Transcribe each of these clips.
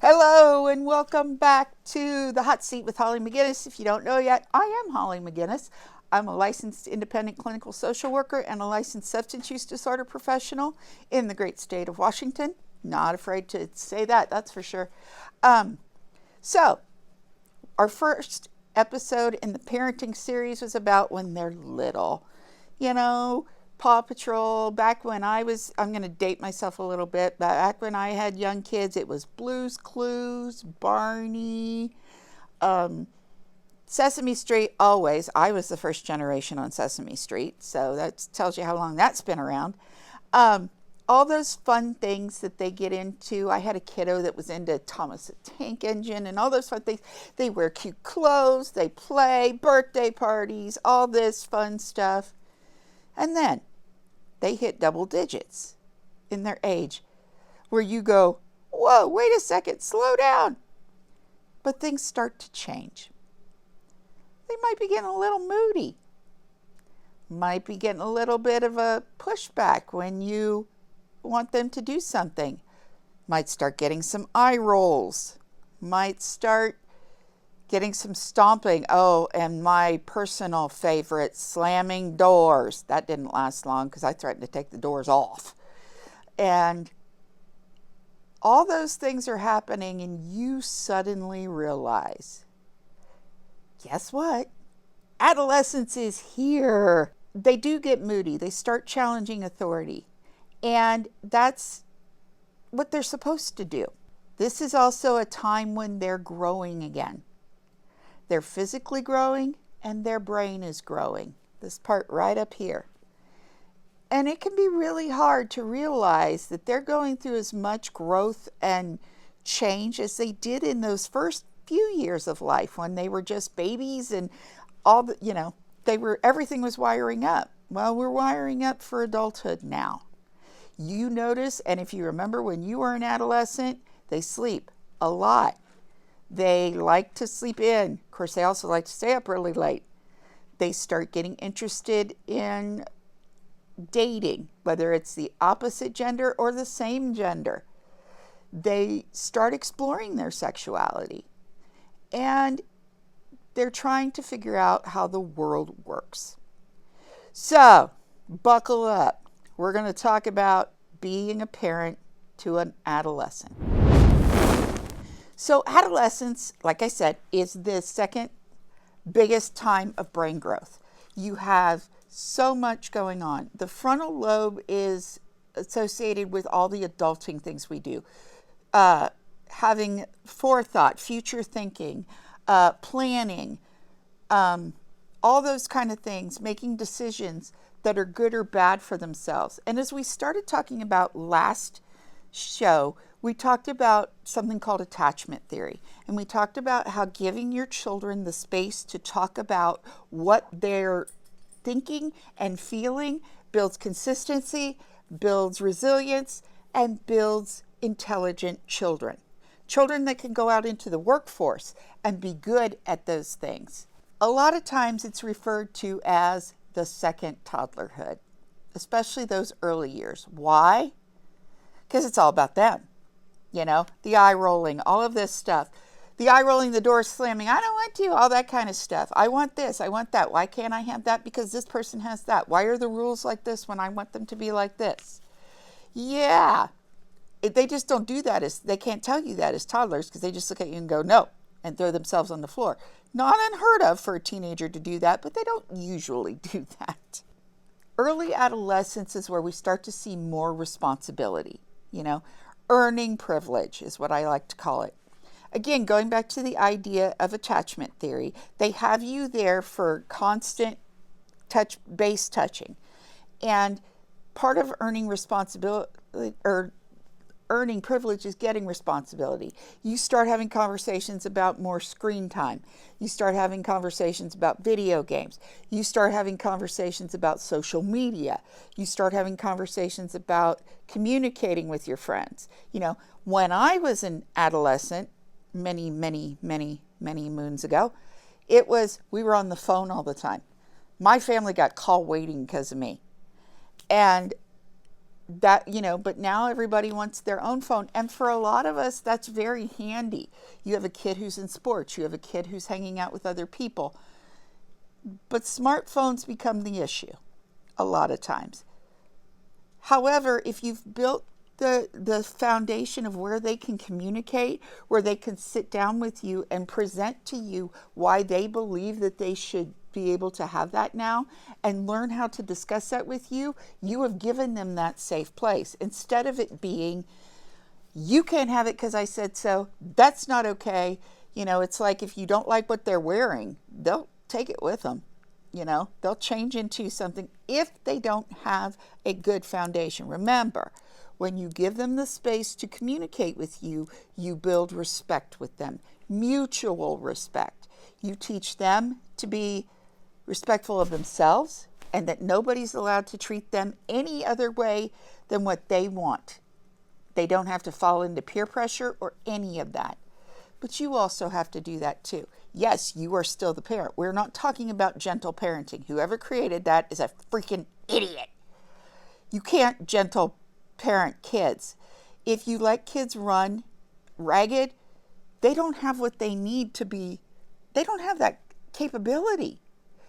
Hello and welcome back to the Hot Seat with Holly McGinnis. If you don't know yet, I am Holly McGinnis. I'm a licensed independent clinical social worker and a licensed substance use disorder professional in the great state of Washington. Not afraid to say that, that's for sure. So, our first episode in the parenting series was about when they're little. You know, Paw Patrol, back when I'm going to date myself a little bit, but back when I had young kids, it was Blue's Clues, Barney, Sesame Street, always. I was the first generation on Sesame Street, so that tells you how long that's been around. All those fun things that they get into. I had a kiddo that was into Thomas the Tank Engine and all those fun things. They wear cute clothes, they play, birthday parties, all this fun stuff. And then they hit double digits in their age where you go, whoa, wait a second, slow down. But things start to change. They might be getting a little moody. Might be getting a little bit of a pushback when you want them to do something. Might start getting some eye rolls. Might start getting some stomping. Oh, and my personal favorite, slamming doors. That didn't last long because I threatened to take the doors off. And all those things are happening and you suddenly realize, guess what? Adolescence is here. They do get moody. They start challenging authority. And that's what they're supposed to do. This is also a time when they're growing again. They're physically growing and their brain is growing. This part right up here. And it can be really hard to realize that they're going through as much growth and change as they did in those first few years of life when they were just babies and all the, everything was wiring up. Well, we're wiring up for adulthood now. You notice, and if you remember when you were an adolescent, they sleep a lot. They like to sleep in. Of course, they also like to stay up really late. They start getting interested in dating, whether it's the opposite gender or the same gender. They start exploring their sexuality. And they're trying to figure out how the world works. So, buckle up. We're going to talk about being a parent to an adolescent. So adolescence, like I said, is the second biggest time of brain growth. You have so much going on. The frontal lobe is associated with all the adulting things we do. Having forethought, future thinking, planning, all those kind of things, making decisions that are good or bad for themselves. And as we started talking about last show, we talked about something called attachment theory. And we talked about how giving your children the space to talk about what they're thinking and feeling builds consistency, builds resilience, and builds intelligent children. Children that can go out into the workforce and be good at those things. A lot of times it's referred to as the second toddlerhood, especially those early years. Why? Because it's all about them. The eye rolling, all of this stuff. The eye rolling, the door slamming, I don't want to, all that kind of stuff. I want this, I want that. Why can't I have that? Because this person has that. Why are the rules like this when I want them to be like this? Yeah. They just don't do that. They can't tell you that as toddlers because they just look at you and go, no, and throw themselves on the floor. Not unheard of for a teenager to do that, but they don't usually do that. Early adolescence is where we start to see more responsibility, Earning privilege is what I like to call it. Again, going back to the idea of attachment theory, they have you there for constant base touching. And part of earning responsibility or earning privilege is getting responsibility. You start having conversations about more screen time. You start having conversations about video games. You start having conversations about social media. You start having conversations about communicating with your friends. When I was an adolescent, many moons ago, we were on the phone all the time. My family got call waiting because of me. And that, but now everybody wants their own phone. And for a lot of us, that's very handy. You have a kid who's in sports, you have a kid who's hanging out with other people. But smartphones become the issue a lot of times. However, if you've built the foundation of where they can communicate, where they can sit down with you and present to you why they believe that they should be able to have that now, and learn how to discuss that with you, you have given them that safe place. Instead of it being, you can't have it because I said so, that's not okay. It's like if you don't like what they're wearing, they'll take it with them. They'll change into something if they don't have a good foundation. Remember, when you give them the space to communicate with you, you build respect with them, mutual respect. You teach them to be respectful of themselves and that nobody's allowed to treat them any other way than what they want. They don't have to fall into peer pressure or any of that. But you also have to do that too. Yes, you are still the parent. We're not talking about gentle parenting. Whoever created that is a freaking idiot. You can't gentle parent kids. If you let kids run ragged, they don't have what they need to be. They don't have that capability.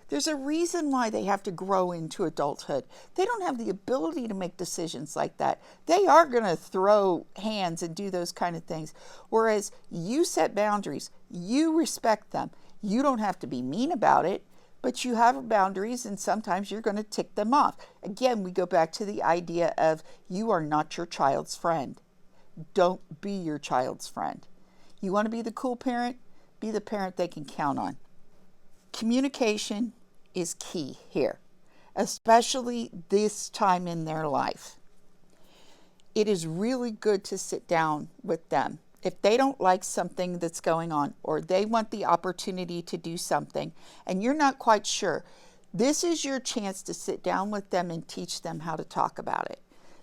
There's a reason why they have to grow into adulthood. They don't have the ability to make decisions like that. They are going to throw hands and do those kind of things. Whereas you set boundaries, you respect them. You don't have to be mean about it, but you have boundaries and sometimes you're going to tick them off. Again, we go back to the idea of you are not your child's friend. Don't be your child's friend. You want to be the cool parent? Be the parent they can count on. Communication is key here, especially this time in their life. It is really good to sit down with them. If they don't like something that's going on or they want the opportunity to do something and you're not quite sure, this is your chance to sit down with them and teach them how to talk about it.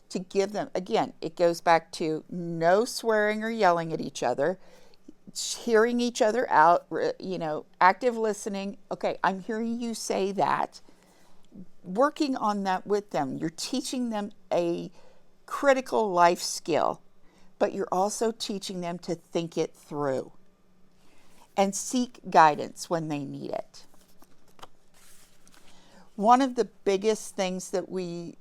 To give them, again, it goes back to no swearing or yelling at each other, hearing each other out, active listening. Okay, I'm hearing you say that. Working on that with them. You're teaching them a critical life skill, but you're also teaching them to think it through and seek guidance when they need it. One of the biggest things that we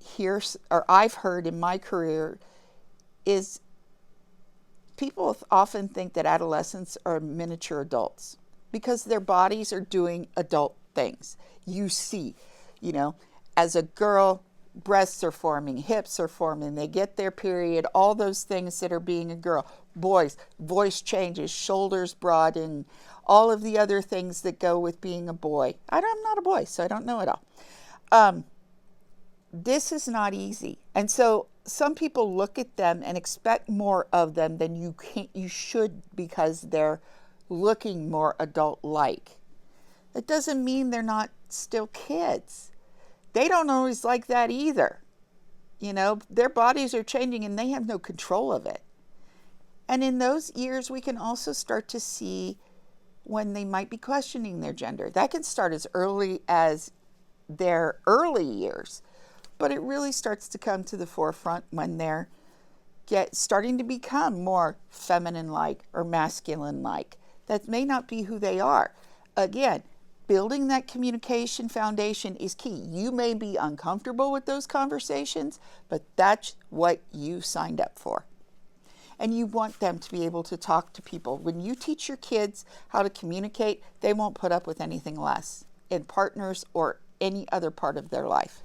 hear, or I've heard in my career, is people often think that adolescents are miniature adults because their bodies are doing adult things. You see, as a girl, breasts are forming, hips are forming, they get their period, all those things that are being a girl. Boys, voice changes, shoulders broaden, all of the other things that go with being a boy. I'm not a boy, so I don't know it all. This is not easy. And so some people look at them and expect more of them than you should because they're looking more adult-like. That doesn't mean they're not still kids. They don't always like that either. Their bodies are changing and they have no control of it. And in those years, we can also start to see when they might be questioning their gender. That can start as early as their early years. But it really starts to come to the forefront when they're starting to become more feminine-like or masculine-like. That may not be who they are. Again, building that communication foundation is key. You may be uncomfortable with those conversations, but that's what you signed up for. And you want them to be able to talk to people. When you teach your kids how to communicate, they won't put up with anything less in partners or any other part of their life.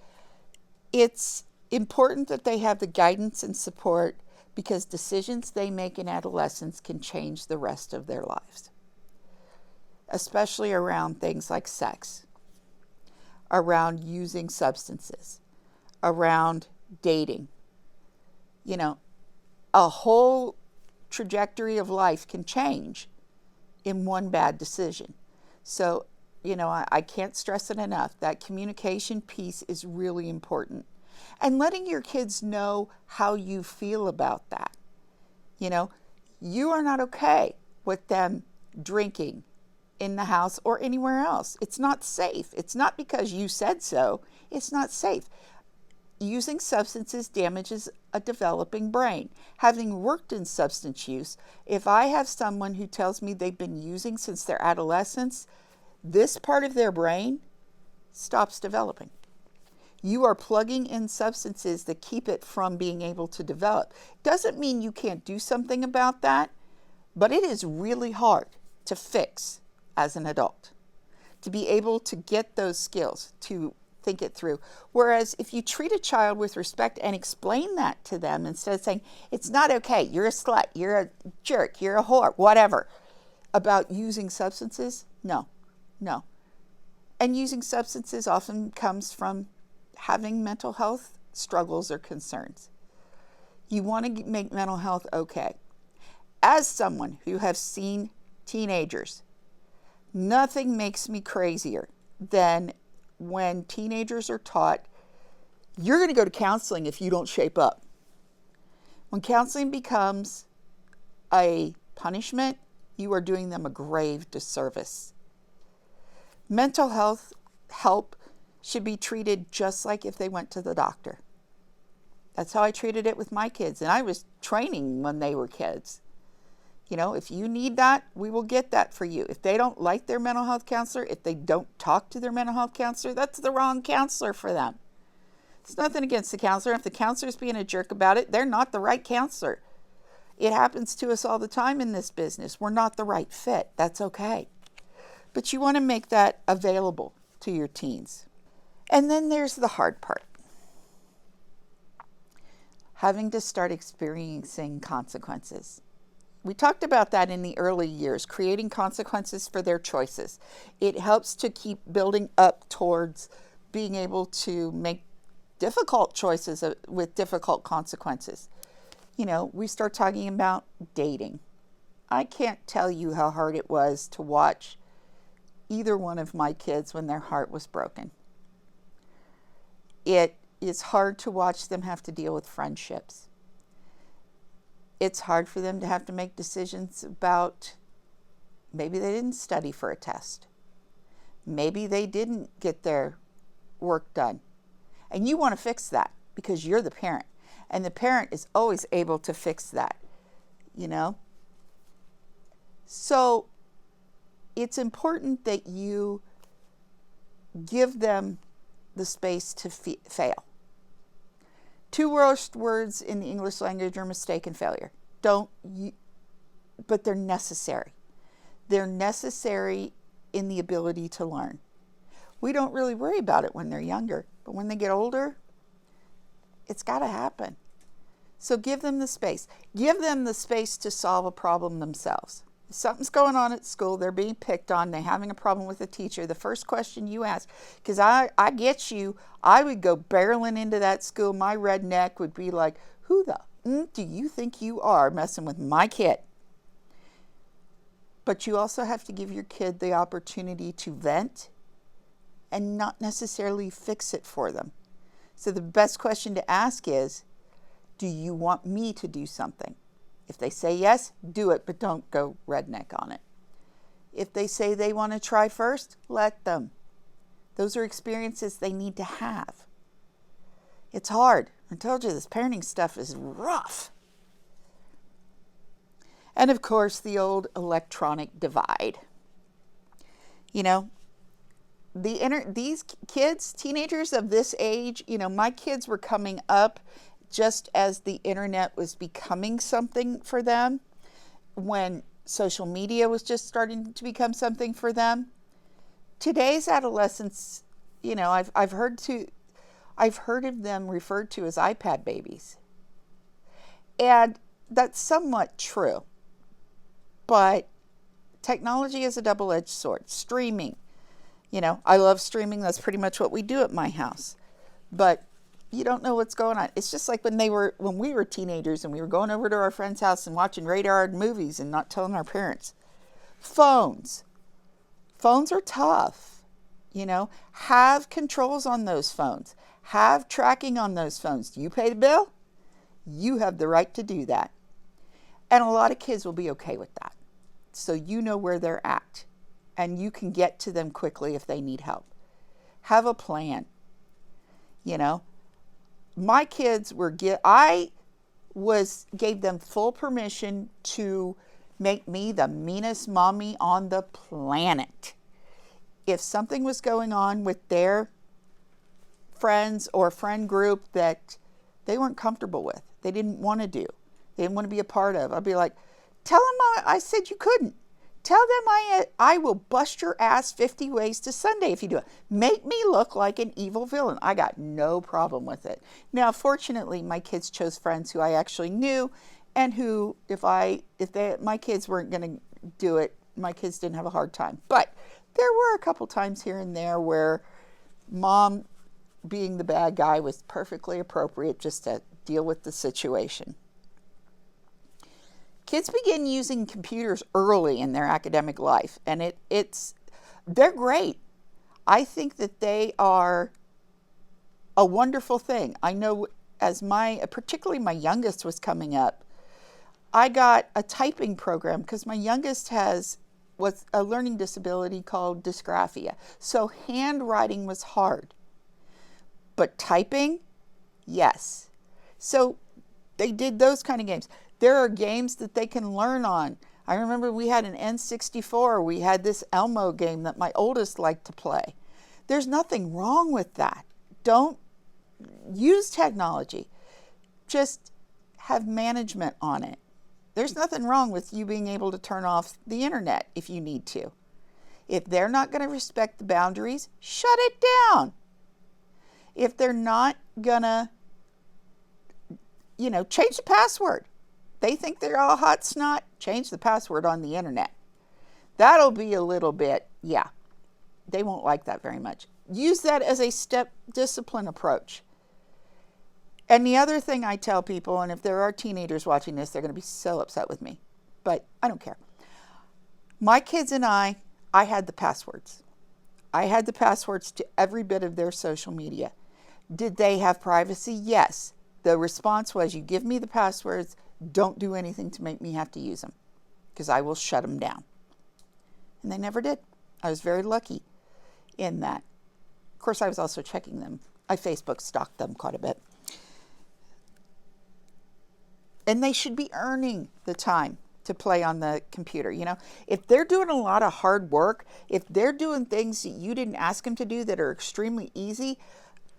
It's important that they have the guidance and support because decisions they make in adolescence can change the rest of their lives, especially around things like sex, around using substances, around dating. A whole trajectory of life can change in one bad decision. So I can't stress it enough. That communication piece is really important. And letting your kids know how you feel about that. You are not okay with them drinking in the house or anywhere else. It's not safe. It's not because you said so. It's not safe. using substances damages a developing brain. Having worked in substance use, if I have someone who tells me they've been using since their adolescence, this part of their brain stops developing. You are plugging in substances that keep it from being able to develop. Doesn't mean you can't do something about that, but it is really hard to fix as an adult, to be able to get those skills, to think it through. Whereas if you treat a child with respect and explain that to them instead of saying, it's not okay, you're a slut, you're a jerk, you're a whore, whatever, about using substances, no. And using substances often comes from having mental health struggles or concerns. You want to make mental health okay. As someone who has seen teenagers, nothing makes me crazier than when teenagers are taught, you're going to go to counseling if you don't shape up. When counseling becomes a punishment, you are doing them a grave disservice. Mental health help should be treated just like if they went to the doctor. That's how I treated it with my kids. And I was training when they were kids. You know, if you need that, we will get that for you. If they don't like their mental health counselor, if they don't talk to their mental health counselor, that's the wrong counselor for them. It's nothing against the counselor. If the counselor's being a jerk about it, they're not the right counselor. It happens to us all the time in this business. We're not the right fit. That's okay. But you want to make that available to your teens. And then there's the hard part. Having to start experiencing consequences. We talked about that in the early years, creating consequences for their choices. It helps to keep building up towards being able to make difficult choices with difficult consequences. You know, we start talking about dating. I can't tell you how hard it was to watch either one of my kids when their heart was broken. It is hard to watch them have to deal with friendships. It's hard for them to have to make decisions about maybe they didn't study for a test. Maybe they didn't get their work done. And you want to fix that because you're the parent. And the parent is always able to fix that, you know? So it's important that you give them the space to fail. Two worst words in the English language are mistake and failure. But they're necessary. They're necessary in the ability to learn. We don't really worry about it when they're younger, but when they get older, it's got to happen. So give them the space. Give them the space to solve a problem themselves. If something's going on at school, they're being picked on, they're having a problem with a teacher, the first question you ask, because I get you, I would go barreling into that school, my redneck would be like, who the do you think you are messing with my kid? But you also have to give your kid the opportunity to vent and not necessarily fix it for them. So the best question to ask is, do you want me to do something? If they say yes, do it, but don't go redneck on it. If they say they want to try first, let them. Those are experiences they need to have. It's hard. I told you this parenting stuff is rough. And of course, the old electronic divide. You know, these kids, teenagers of this age, you know, my kids were coming up just as the internet was becoming something for them, when social media was just starting to become something for them. Today's adolescents, you know, I've heard of them referred to as iPad babies. And that's somewhat true. But technology is a double-edged sword. Streaming, you know, I love streaming. That's pretty much what we do at my house. But you don't know what's going on. It's just like when we were teenagers and we were going over to our friend's house and watching rated-R movies and not telling our parents. Phones are tough, you know. Have controls on those phones. Have tracking on those phones. Do you pay the bill? You have the right to do that. And a lot of kids will be okay with that. So you know where they're at. And you can get to them quickly if they need help. Have a plan, you know. My kids were, I gave them full permission to make me the meanest mommy on the planet. If something was going on with their friends or friend group that they weren't comfortable with, they didn't want to do, they didn't want to be a part of, I'd be like, tell them I said you couldn't. Tell them I will bust your ass 50 ways to Sunday if you do it. Make me look like an evil villain. I got no problem with it. Now, fortunately, my kids chose friends who I actually knew, and who, if my kids weren't going to do it, my kids didn't have a hard time. But there were a couple times here and there where mom being the bad guy was perfectly appropriate just to deal with the situation. Kids begin using computers early in their academic life, and they're great. I think that they are a wonderful thing. I know particularly my youngest was coming up, I got a typing program because my youngest was a learning disability called dysgraphia. So handwriting was hard, but typing, yes. So they did those kind of games. There are games that they can learn on. I remember we had an N64. We had this Elmo game that my oldest liked to play. There's nothing wrong with that. Don't use technology. Just have management on it. There's nothing wrong with you being able to turn off the internet if you need to. If they're not going to respect the boundaries, shut it down. If they're not going to, change the password. They think they're all hot snot, change the password on the internet. That'll be a little bit, they won't like that very much. Use that as a step discipline approach. And the other thing I tell people, and if there are teenagers watching this, they're going to be so upset with me, but I don't care. My kids and I had the passwords. I had the passwords to every bit of their social media. Did they have privacy? Yes. The response was, you give me the passwords, don't do anything to make me have to use them, because I will shut them down. And they never did. I was very lucky in that. Of course, I was also checking them. I Facebook stalked them quite a bit. And they should be earning the time to play on the computer. If they're doing a lot of hard work, if they're doing things that you didn't ask them to do that are extremely easy,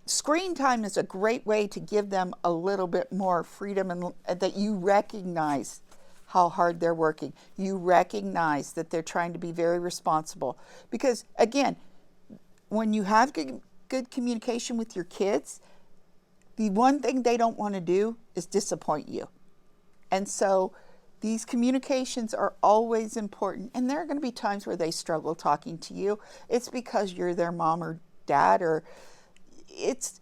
screen time is a great way to give them a little bit more freedom, and that you recognize how hard they're working. You recognize that they're trying to be very responsible. Because, again, when you have good communication with your kids, the one thing they don't want to do is disappoint you. And so these communications are always important. And there are going to be times where they struggle talking to you. It's because you're their mom or dad, or it's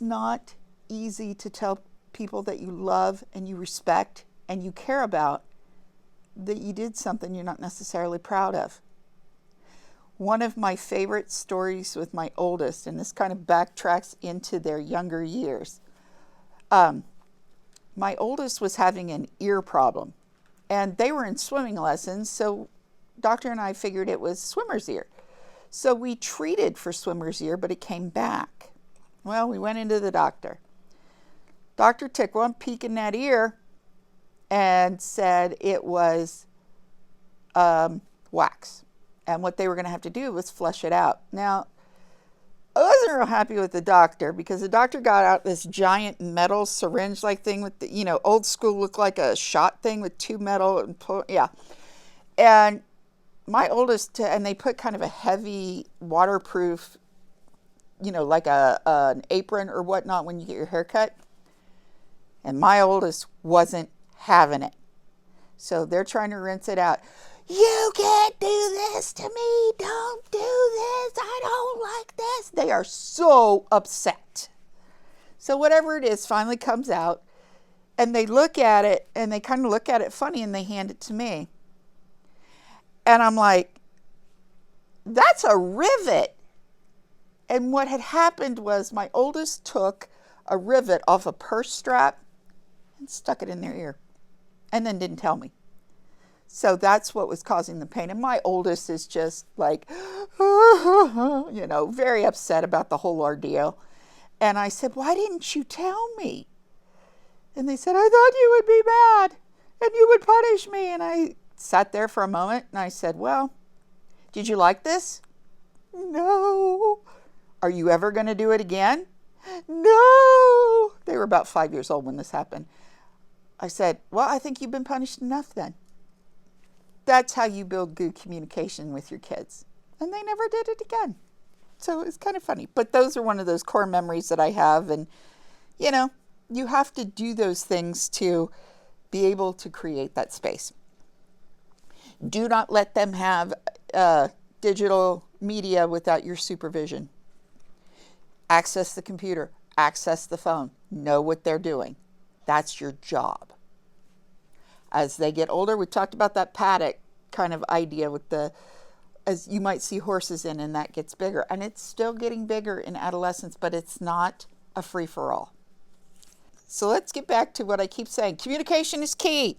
not easy to tell people that you love and you respect and you care about that you did something you're not necessarily proud of. One of my favorite stories with my oldest, and this kind of backtracks into their younger years, my oldest was having an ear problem, and they were in swimming lessons, so doctor and I figured it was swimmer's ear. So we treated for swimmer's ear, but it came back. Well, we went into the doctor. Doctor took one peek in that ear and said it was wax. And what they were going to have to do was flush it out. Now, I wasn't real happy with the doctor, because the doctor got out this giant metal syringe-like thing with the, old school, looked like a shot thing with two metal and And my oldest, and they put kind of a heavy waterproof, like an apron or whatnot when you get your hair cut. And my oldest wasn't having it. So they're trying to rinse it out. You can't do this to me. Don't do this. I don't like this. They are so upset. So whatever it is finally comes out, and they look at it, and they kind of look at it funny, and they hand it to me. And I'm like, that's a rivet. And what had happened was my oldest took a rivet off a purse strap and stuck it in their ear, and then didn't tell me. So that's what was causing the pain. And my oldest is just like, very upset about the whole ordeal. And I said, why didn't you tell me? And they said, I thought you would be mad and you would punish me. And I sat there for a moment and I said, well, did you like this? No. Are you ever going to do it again? No. They were about 5 years old when this happened. I said, well, I think you've been punished enough then. That's how you build good communication with your kids. And they never did it again. So it's kind of funny. But those are one of those core memories that I have. And, you know, you have to do those things to be able to create that space. Do not let them have digital media without your supervision. Access the computer, access the phone, know what they're doing. That's your job. As they get older, we talked about that paddock kind of idea with as you might see horses in, and that gets bigger. And it's still getting bigger in adolescence, but it's not a free-for-all. So let's get back to what I keep saying. Communication is key.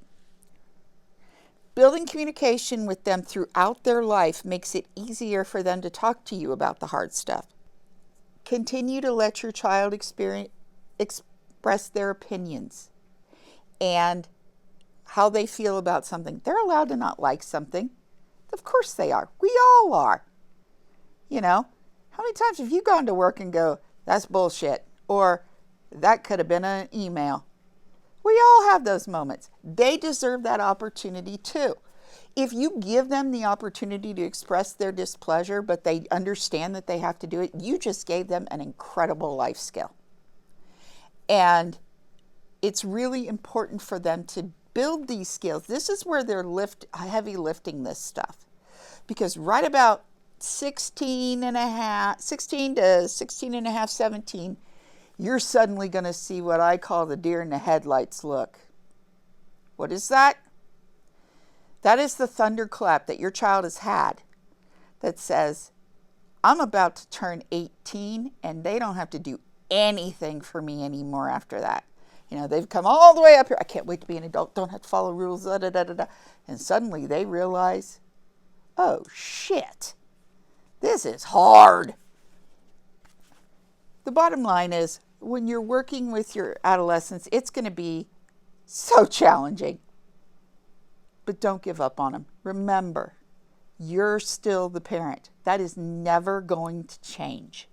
Building communication with them throughout their life makes it easier for them to talk to you about the hard stuff. Continue to let your child express their opinions and how they feel about something. They're allowed to not like something. Of course they are. We all are. You know, how many times have you gone to work and go, that's bullshit, or that could have been an email? We all have those moments. They deserve that opportunity too. If you give them the opportunity to express their displeasure, but they understand that they have to do it, you just gave them an incredible life skill. And it's really important for them to build these skills. This is where they're heavy lifting this stuff. Because right about 16 to 16 and a half, 17, you're suddenly going to see what I call the deer in the headlights look. What is that? That is the thunderclap that your child has had that says, I'm about to turn 18 and they don't have to do anything for me anymore after that. You know, they've come all the way up here. I can't wait to be an adult. Don't have to follow rules. Da, da, da, da. And suddenly they realize, oh, shit. This is hard. The bottom line is, when you're working with your adolescents, it's going to be so challenging. But don't give up on them. Remember, you're still the parent. That is never going to change.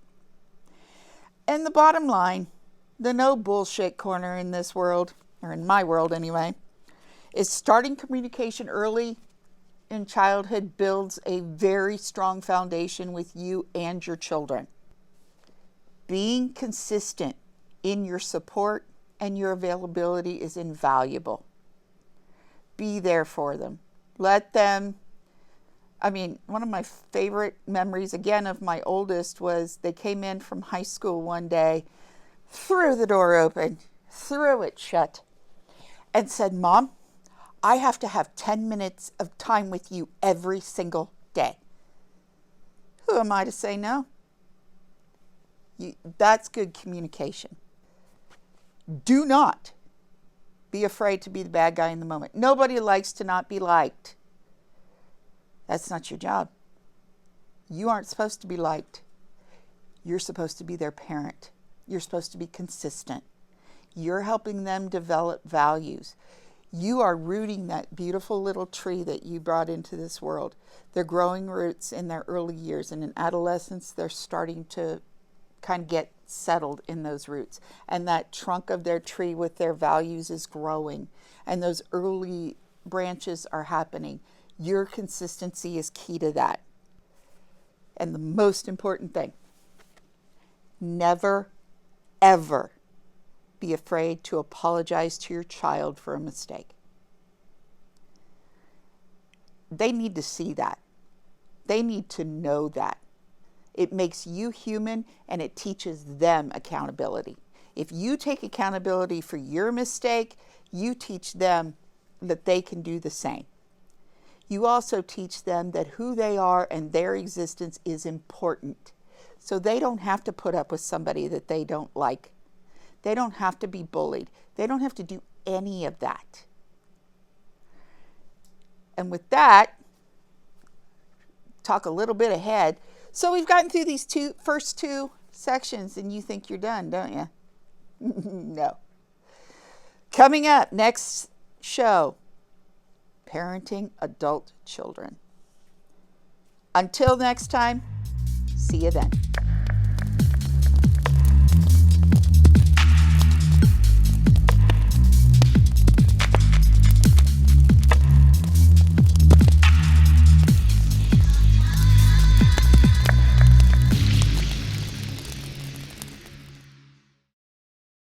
And the bottom line, the no bullshit corner in this world, or in my world anyway, is starting communication early in childhood builds a very strong foundation with you and your children. Being consistent in your support and your availability is invaluable. Be there for them. Let them, one of my favorite memories, again, of my oldest was they came in from high school one day, threw the door open, threw it shut, and said, Mom, I have to have 10 minutes of time with you every single day. Who am I to say no? That's good communication. Do not be afraid to be the bad guy in the moment. Nobody likes to not be liked. That's not your job. You aren't supposed to be liked. You're supposed to be their parent. You're supposed to be consistent. You're helping them develop values. You are rooting that beautiful little tree that you brought into this world. They're growing roots in their early years, and in adolescence, they're starting to kind of get settled in those roots. And that trunk of their tree with their values is growing, and those early branches are happening. Your consistency is key to that. And the most important thing, never, ever be afraid to apologize to your child for a mistake. They need to see that. They need to know that. It makes you human, and it teaches them accountability. If you take accountability for your mistake, you teach them that they can do the same. You also teach them that who they are and their existence is important. So they don't have to put up with somebody that they don't like. They don't have to be bullied. They don't have to do any of that. And with that, talk a little bit ahead. So we've gotten through these first two sections and you think you're done, don't you? No. Coming up, next show, parenting adult children. Until next time, see you then.